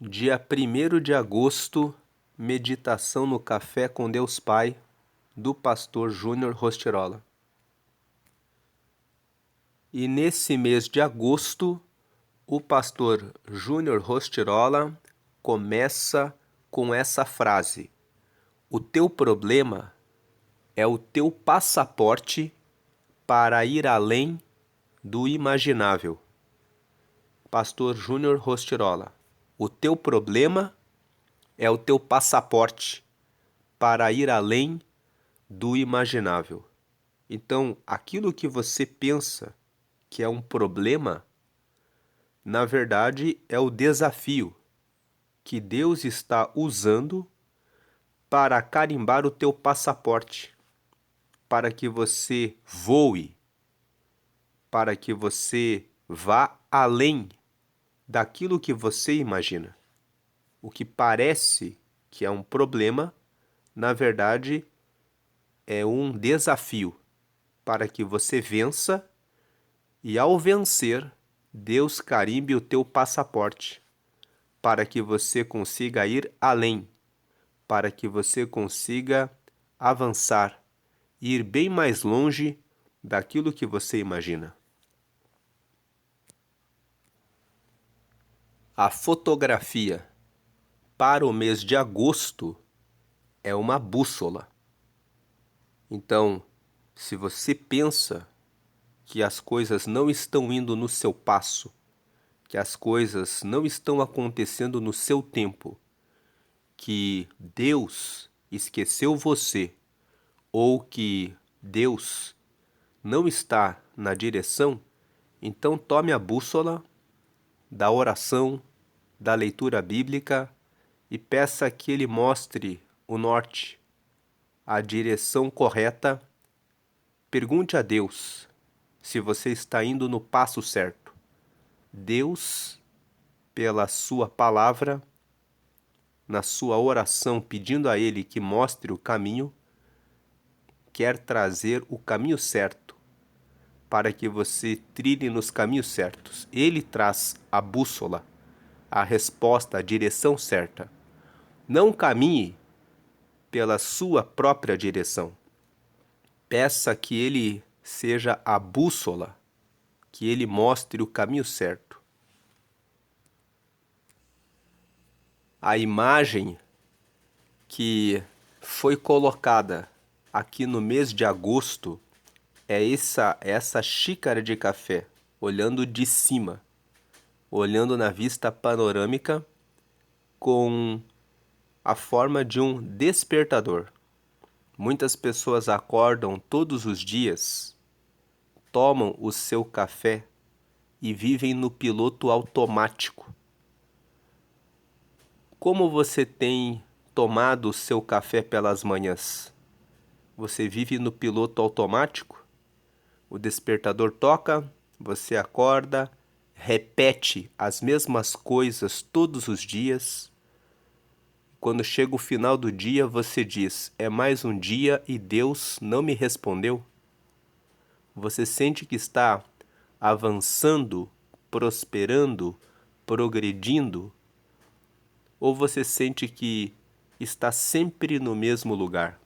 Dia 1º de agosto, meditação no Café com Deus Pai, do pastor Júnior Rostirola. E nesse mês de agosto, o pastor Júnior Rostirola começa com essa frase: o teu problema é o teu passaporte para ir além do imaginável. Pastor Júnior Rostirola. O teu problema é o teu passaporte para ir além do imaginável. Então, aquilo que você pensa que é um problema, na verdade é o desafio que Deus está usando para carimbar o teu passaporte, para que você voe, para que você vá além daquilo que você imagina. O que parece que é um problema, na verdade, é um desafio para que você vença e, ao vencer, Deus carimbe o teu passaporte para que você consiga ir além, para que você consiga avançar, ir bem mais longe daquilo que você imagina. A fotografia para o mês de agosto é uma bússola. Então, se você pensa que as coisas não estão indo no seu passo, que as coisas não estão acontecendo no seu tempo, que Deus esqueceu você, ou que Deus não está na direção, então tome a bússola da oração, da leitura bíblica e peça que Ele mostre o norte, a direção correta. Pergunte a Deus se você está indo no passo certo. Deus, pela sua palavra, na sua oração pedindo a Ele que mostre o caminho, quer trazer o caminho certo para que você trilhe nos caminhos certos. Ele traz a bússola, a resposta, a direção certa. Não caminhe pela sua própria direção. Peça que Ele seja a bússola, que Ele mostre o caminho certo. A imagem que foi colocada aqui no mês de agosto é essa xícara de café, olhando de cima, olhando na vista panorâmica com a forma de um despertador. Muitas pessoas acordam todos os dias, tomam o seu café e vivem no piloto automático. Como você tem tomado o seu café pelas manhãs? Você vive no piloto automático? O despertador toca, você acorda, repete as mesmas coisas todos os dias. Quando chega o final do dia, você diz: é mais um dia e Deus não me respondeu? Você sente que está avançando, prosperando, progredindo? Ou você sente que está sempre no mesmo lugar?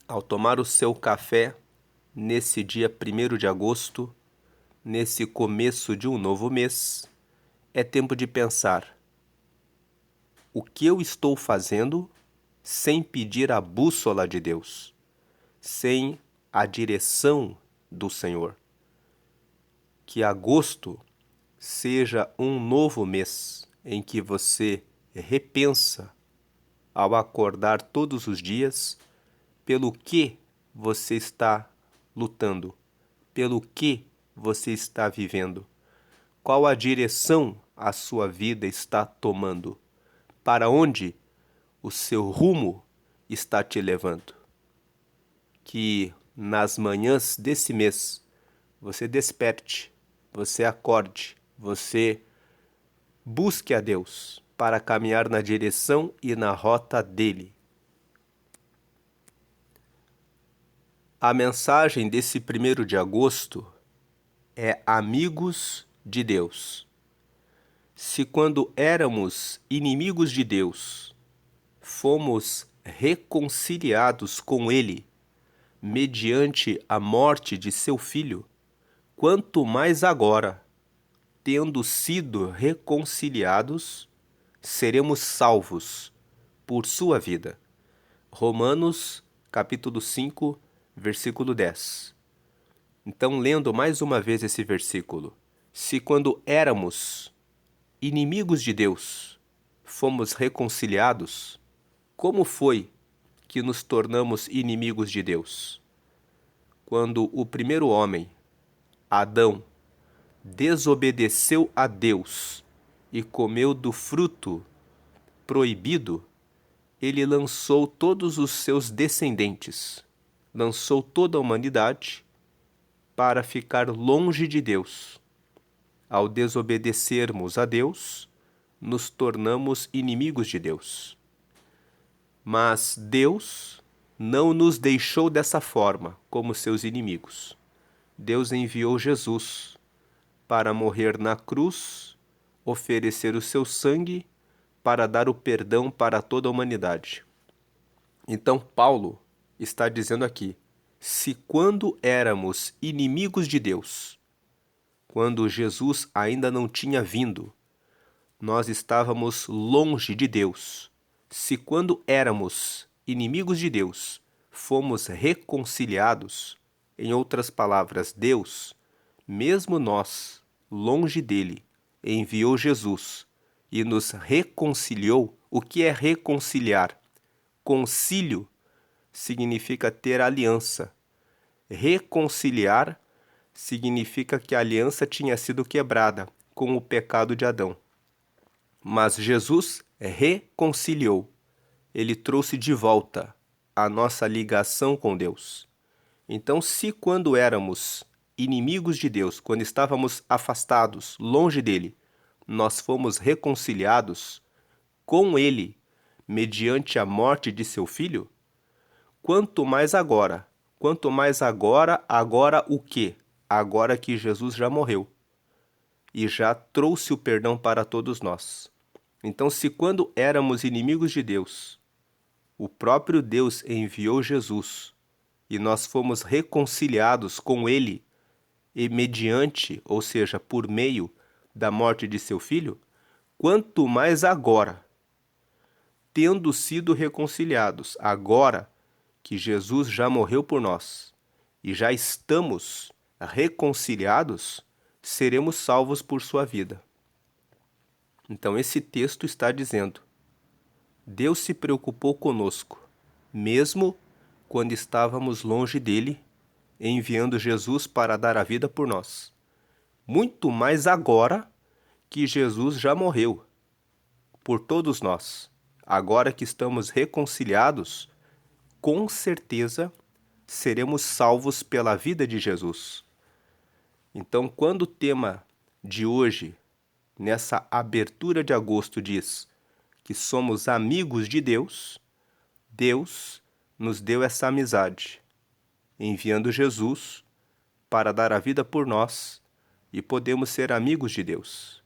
Ao tomar o seu café, nesse dia 1º de agosto, nesse começo de um novo mês, é tempo de pensar: o que eu estou fazendo sem pedir a bússola de Deus, sem a direção do Senhor? Que agosto seja um novo mês em que você repensa, ao acordar todos os dias, pelo que você está lutando, pelo que você está vivendo, qual a direção a sua vida está tomando, para onde o seu rumo está te levando. Que nas manhãs desse mês você desperte, você acorde, você busque a Deus para caminhar na direção e na rota dele. A mensagem desse 1º de agosto é Amigos de Deus. Se quando éramos inimigos de Deus, fomos reconciliados com Ele, mediante a morte de seu Filho, quanto mais agora, tendo sido reconciliados, seremos salvos por sua vida. Romanos, capítulo 5, versículo 10. Então, lendo mais uma vez esse versículo, se quando éramos inimigos de Deus, fomos reconciliados, como foi que nos tornamos inimigos de Deus? Quando o primeiro homem, Adão, desobedeceu a Deus e comeu do fruto proibido, ele lançou todos os seus descendentes, lançou toda a humanidade para ficar longe de Deus. Ao desobedecermos a Deus, nos tornamos inimigos de Deus. Mas Deus não nos deixou dessa forma, como seus inimigos. Deus enviou Jesus para morrer na cruz, oferecer o seu sangue para dar o perdão para toda a humanidade. Então Paulo está dizendo aqui, se quando éramos inimigos de Deus, quando Jesus ainda não tinha vindo, nós estávamos longe de Deus. Se quando éramos inimigos de Deus, fomos reconciliados, em outras palavras, Deus, mesmo nós, longe dele, enviou Jesus e nos reconciliou. O que é reconciliar? Concílio significa ter aliança. Reconciliar significa que a aliança tinha sido quebrada com o pecado de Adão. Mas Jesus reconciliou. Ele trouxe de volta a nossa ligação com Deus. Então, se quando éramos inimigos de Deus, quando estávamos afastados, longe dele, nós fomos reconciliados com ele mediante a morte de seu filho, quanto mais agora. Quanto mais agora, agora o quê? Agora que Jesus já morreu e já trouxe o perdão para todos nós. Então, se quando éramos inimigos de Deus, o próprio Deus enviou Jesus e nós fomos reconciliados com ele e mediante, ou seja, por meio da morte de seu filho, quanto mais agora, tendo sido reconciliados, agora que Jesus já morreu por nós e já estamos reconciliados, seremos salvos por sua vida. Então esse texto está dizendo, Deus se preocupou conosco, mesmo quando estávamos longe dele, enviando Jesus para dar a vida por nós. Muito mais agora que Jesus já morreu por todos nós. Agora que estamos reconciliados, com certeza seremos salvos pela vida de Jesus. Então, quando o tema de hoje, nessa abertura de agosto, diz que somos amigos de Deus, Deus nos deu essa amizade, enviando Jesus para dar a vida por nós e podemos ser amigos de Deus.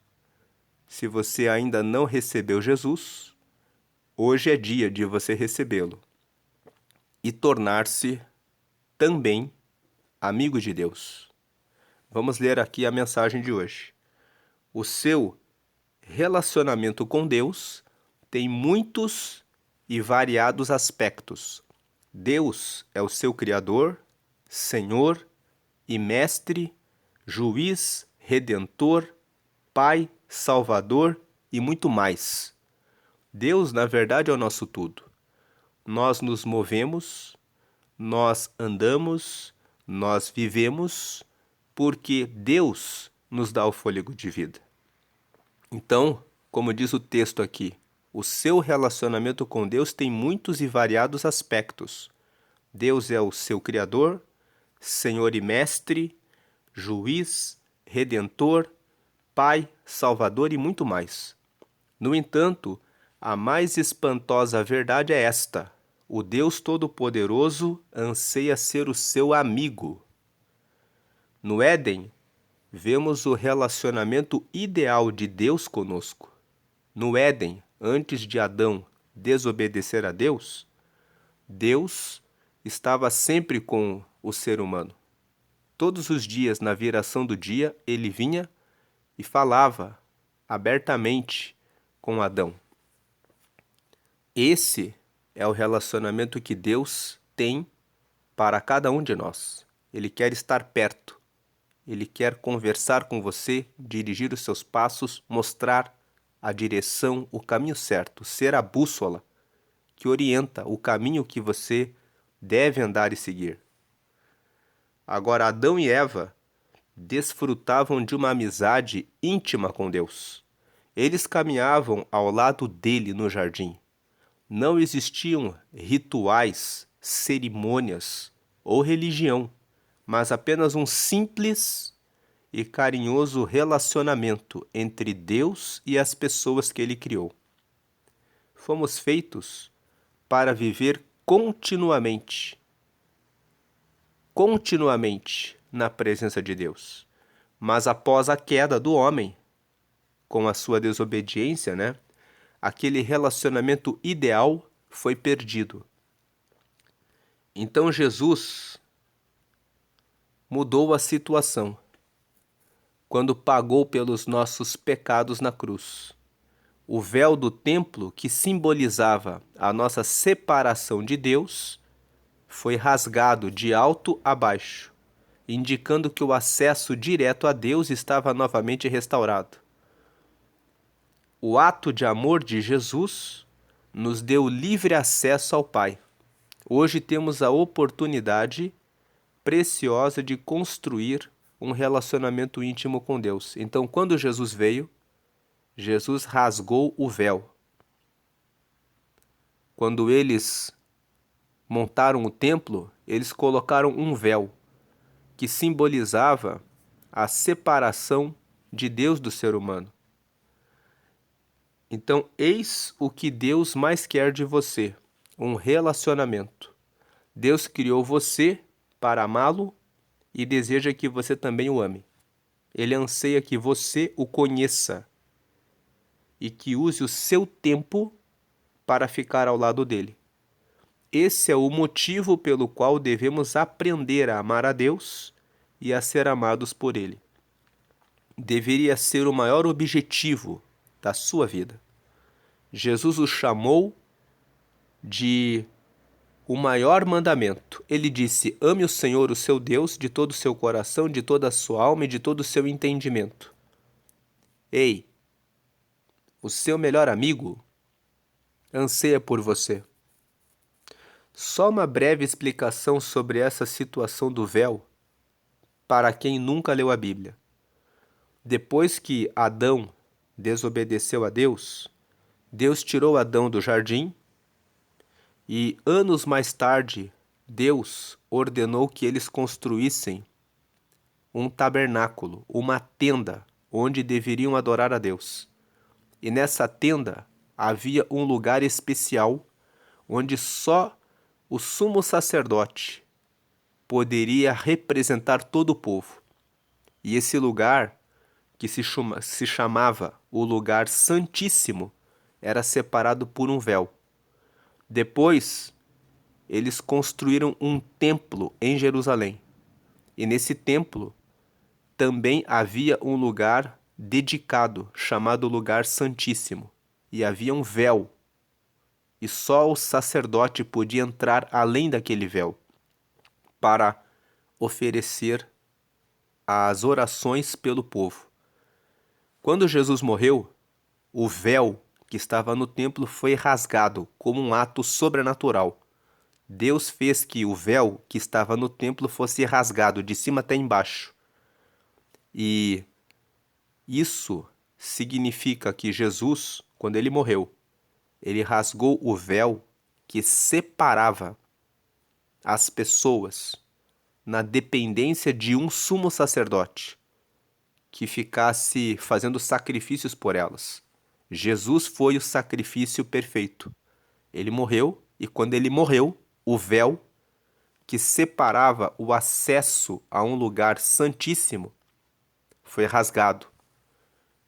Se você ainda não recebeu Jesus, hoje é dia de você recebê-lo e tornar-se também amigo de Deus. Vamos ler aqui a mensagem de hoje. O seu relacionamento com Deus tem muitos e variados aspectos. Deus é o seu Criador, Senhor e Mestre, Juiz, Redentor, Pai, Salvador e muito mais. Deus, na verdade, é o nosso tudo. Nós nos movemos, nós andamos, nós vivemos, porque Deus nos dá o fôlego de vida. Então, como diz o texto aqui, o seu relacionamento com Deus tem muitos e variados aspectos. Deus é o seu Criador, Senhor e Mestre, Juiz, Redentor, Pai, Salvador e muito mais. No entanto, a mais espantosa verdade é esta: o Deus Todo-Poderoso anseia ser o seu amigo. No Éden, vemos o relacionamento ideal de Deus conosco. No Éden, antes de Adão desobedecer a Deus, Deus estava sempre com o ser humano. Todos os dias, na viração do dia, ele vinha e falava abertamente com Adão. Esse é o relacionamento que Deus tem para cada um de nós. Ele quer estar perto. Ele quer conversar com você, dirigir os seus passos, mostrar a direção, o caminho certo, ser a bússola que orienta o caminho que você deve andar e seguir. Agora, Adão e Eva desfrutavam de uma amizade íntima com Deus. Eles caminhavam ao lado dele no jardim. Não existiam rituais, cerimônias ou religião, mas apenas um simples e carinhoso relacionamento entre Deus e as pessoas que ele criou. Fomos feitos para viver continuamente na presença de Deus. Mas após a queda do homem, com a sua desobediência, aquele relacionamento ideal foi perdido. Então Jesus mudou a situação quando pagou pelos nossos pecados na cruz. O véu do templo, que simbolizava a nossa separação de Deus, foi rasgado de alto a baixo, indicando que o acesso direto a Deus estava novamente restaurado. O ato de amor de Jesus nos deu livre acesso ao Pai. Hoje temos a oportunidade preciosa de construir um relacionamento íntimo com Deus. Então, quando Jesus veio, Jesus rasgou o véu. Quando eles montaram o templo, eles colocaram um véu que simbolizava a separação de Deus do ser humano. Então, eis o que Deus mais quer de você: um relacionamento. Deus criou você para amá-lo e deseja que você também o ame. Ele anseia que você o conheça e que use o seu tempo para ficar ao lado dele. Esse é o motivo pelo qual devemos aprender a amar a Deus e a ser amados por ele. Deveria ser o maior objetivo da sua vida. Jesus o chamou de o maior mandamento. Ele disse: ame o Senhor, o seu Deus, de todo o seu coração, de toda a sua alma e de todo o seu entendimento. Ei, o seu melhor amigo anseia por você. Só uma breve explicação sobre essa situação do véu para quem nunca leu a Bíblia. Depois que Adão desobedeceu a Deus, Deus tirou Adão do jardim e, anos mais tarde, Deus ordenou que eles construíssem um tabernáculo, uma tenda, onde deveriam adorar a Deus. E nessa tenda havia um lugar especial onde só o sumo sacerdote poderia representar todo o povo. E esse lugar, que se chamava o lugar santíssimo, era separado por um véu. Depois, eles construíram um templo em Jerusalém. E nesse templo também havia um lugar dedicado, chamado lugar santíssimo. E havia um véu. E só o sacerdote podia entrar além daquele véu para oferecer as orações pelo povo. Quando Jesus morreu, o véu que estava no templo foi rasgado como um ato sobrenatural. Deus fez que o véu que estava no templo fosse rasgado de cima até embaixo. E isso significa que Jesus, quando ele morreu, ele rasgou o véu que separava as pessoas na dependência de um sumo sacerdote que ficasse fazendo sacrifícios por elas. Jesus foi o sacrifício perfeito. Ele morreu, e quando ele morreu, o véu que separava o acesso a um lugar santíssimo foi rasgado.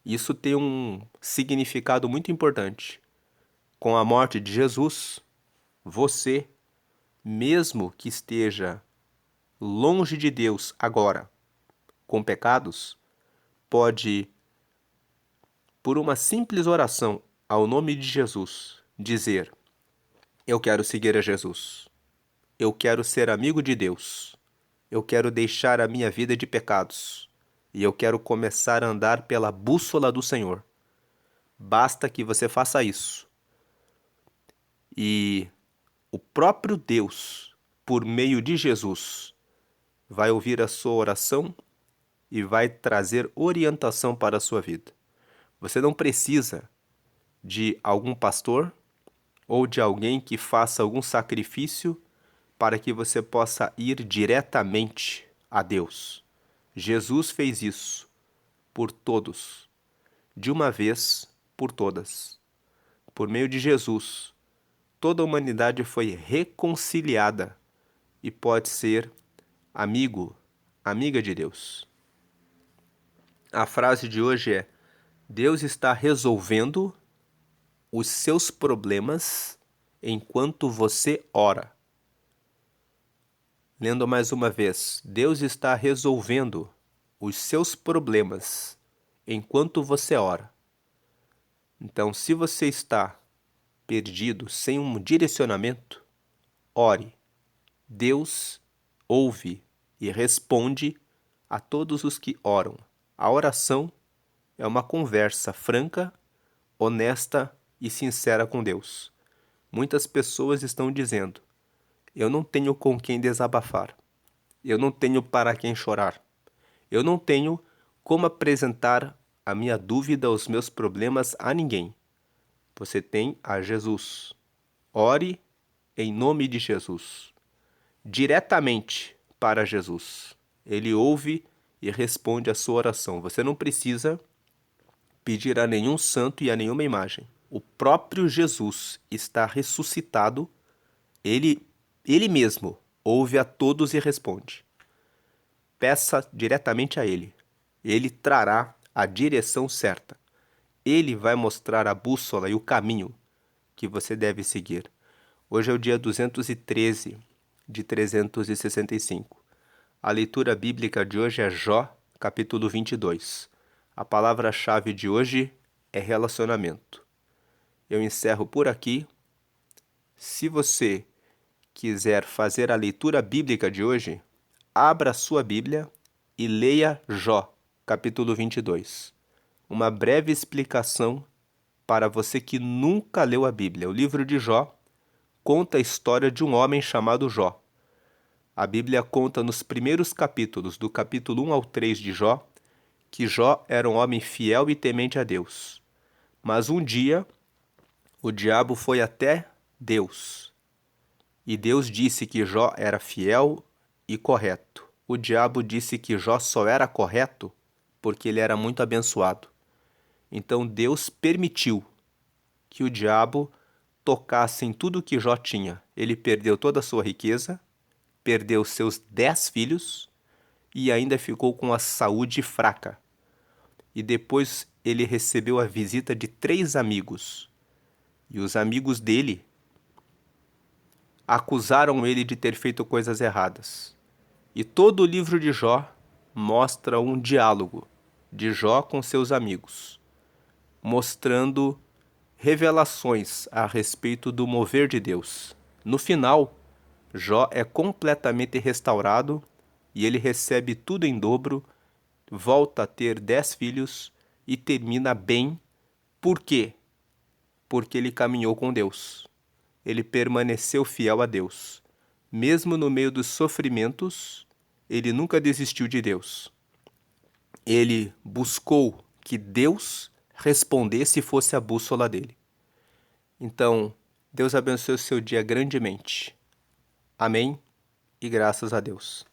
Isso tem um significado muito importante. Com a morte de Jesus, você, mesmo que esteja longe de Deus agora, com pecados, pode, por uma simples oração ao nome de Jesus, dizer: eu quero seguir a Jesus. Eu quero ser amigo de Deus. Eu quero deixar a minha vida de pecados. E eu quero começar a andar pela bússola do Senhor. Basta que você faça isso. E o próprio Deus, por meio de Jesus, vai ouvir a sua oração e vai trazer orientação para a sua vida. Você não precisa de algum pastor ou de alguém que faça algum sacrifício para que você possa ir diretamente a Deus. Jesus fez isso por todos, de uma vez por todas. Por meio de Jesus, toda a humanidade foi reconciliada e pode ser amigo, amiga de Deus. A frase de hoje é: Deus está resolvendo os seus problemas enquanto você ora. Lendo mais uma vez, Deus está resolvendo os seus problemas enquanto você ora. Então, se você está perdido, sem um direcionamento, ore. Deus ouve e responde a todos os que oram. A oração é uma conversa franca, honesta e sincera com Deus. Muitas pessoas estão dizendo: eu não tenho com quem desabafar. Eu não tenho para quem chorar. Eu não tenho como apresentar a minha dúvida, os meus problemas a ninguém. Você tem a Jesus. Ore em nome de Jesus. Diretamente para Jesus. Ele ouve e responde a sua oração. Você não precisa pedir a nenhum santo e a nenhuma imagem. O próprio Jesus está ressuscitado. Ele mesmo ouve a todos e responde. Peça diretamente a Ele. Ele trará a direção certa. Ele vai mostrar a bússola e o caminho que você deve seguir. Hoje é o dia 213 de 365. A leitura bíblica de hoje é Jó, capítulo 22. A palavra-chave de hoje é relacionamento. Eu encerro por aqui. Se você quiser fazer a leitura bíblica de hoje, abra a sua Bíblia e leia Jó, capítulo 22. Uma breve explicação para você que nunca leu a Bíblia. O livro de Jó conta a história de um homem chamado Jó. A Bíblia conta nos primeiros capítulos, do capítulo 1 ao 3 de Jó, que Jó era um homem fiel e temente a Deus. Mas um dia, o diabo foi até Deus. E Deus disse que Jó era fiel e correto. O diabo disse que Jó só era correto porque ele era muito abençoado. Então Deus permitiu que o diabo tocasse em tudo que Jó tinha. Ele perdeu toda a sua riqueza, perdeu seus 10 filhos e ainda ficou com a saúde fraca. E depois ele recebeu a visita de 3 amigos. E os amigos dele acusaram ele de ter feito coisas erradas. E todo o livro de Jó mostra um diálogo de Jó com seus amigos, mostrando revelações a respeito do mover de Deus. No final, Jó é completamente restaurado e ele recebe tudo em dobro, volta a ter 10 filhos e termina bem. Por quê? Porque ele caminhou com Deus. Ele permaneceu fiel a Deus. Mesmo no meio dos sofrimentos, ele nunca desistiu de Deus. Ele buscou que Deus respondesse e fosse a bússola dele. Então, Deus abençoe o seu dia grandemente. Amém e graças a Deus.